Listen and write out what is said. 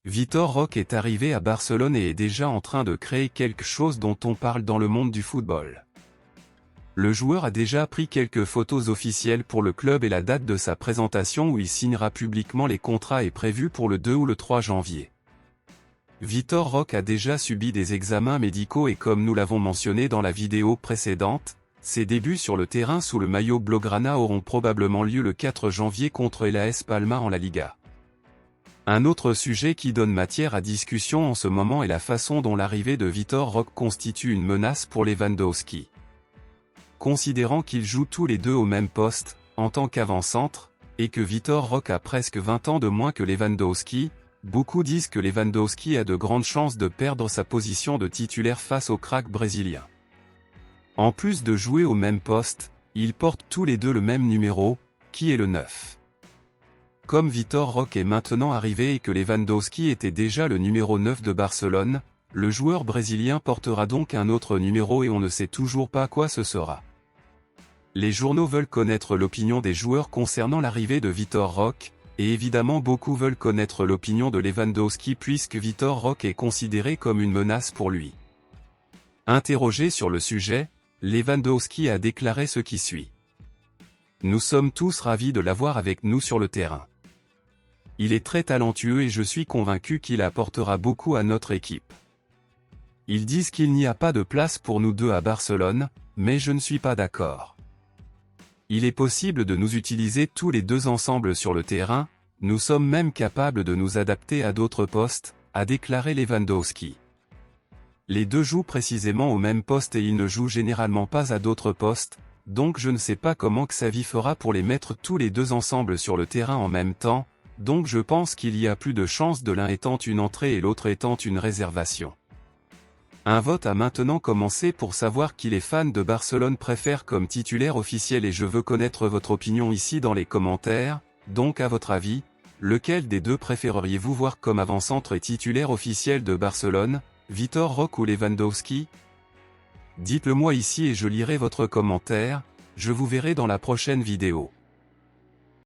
Vitor Roque est arrivé à Barcelone et est déjà en train de créer quelque chose dont on parle dans le monde du football. Le joueur a déjà pris quelques photos officielles pour le club et la date de sa présentation où il signera publiquement les contrats est prévue pour le 2 ou le 3 janvier. Vitor Roque a déjà subi des examens médicaux et comme nous l'avons mentionné dans la vidéo précédente, ses débuts sur le terrain sous le maillot blaugrana auront probablement lieu le 4 janvier contre l'AS Palma en la Liga. Un autre sujet qui donne matière à discussion en ce moment est la façon dont l'arrivée de Vitor Roque constitue une menace pour Lewandowski. Considérant qu'ils jouent tous les deux au même poste, en tant qu'avant-centre, et que Vitor Roque a presque 20 ans de moins que Lewandowski, beaucoup disent que Lewandowski a de grandes chances de perdre sa position de titulaire face au crack brésilien. En plus de jouer au même poste, ils portent tous les deux le même numéro, qui est le 9. Comme Vitor Roque est maintenant arrivé et que Lewandowski était déjà le numéro 9 de Barcelone, le joueur brésilien portera donc un autre numéro et on ne sait toujours pas quoi ce sera. Les journaux veulent connaître l'opinion des joueurs concernant l'arrivée de Vitor Roque, et évidemment beaucoup veulent connaître l'opinion de Lewandowski puisque Vitor Roque est considéré comme une menace pour lui. Interrogé sur le sujet, Lewandowski a déclaré ce qui suit. Nous sommes tous ravis de l'avoir avec nous sur le terrain. Il est très talentueux et je suis convaincu qu'il apportera beaucoup à notre équipe. Ils disent qu'il n'y a pas de place pour nous deux à Barcelone, mais je ne suis pas d'accord. Il est possible de nous utiliser tous les deux ensemble sur le terrain, nous sommes même capables de nous adapter à d'autres postes, a déclaré Lewandowski. Les deux jouent précisément au même poste et ils ne jouent généralement pas à d'autres postes, donc je ne sais pas comment Xavi fera pour les mettre tous les deux ensemble sur le terrain en même temps, donc je pense qu'il y a plus de chances de l'un étant une entrée et l'autre étant une réservation. Un vote a maintenant commencé pour savoir qui les fans de Barcelone préfèrent comme titulaire officiel et je veux connaître votre opinion ici dans les commentaires, donc à votre avis, lequel des deux préféreriez-vous voir comme avant-centre et titulaire officiel de Barcelone, Vitor Roque ou Lewandowski? Dites-le moi ici et je lirai votre commentaire, je vous verrai dans la prochaine vidéo.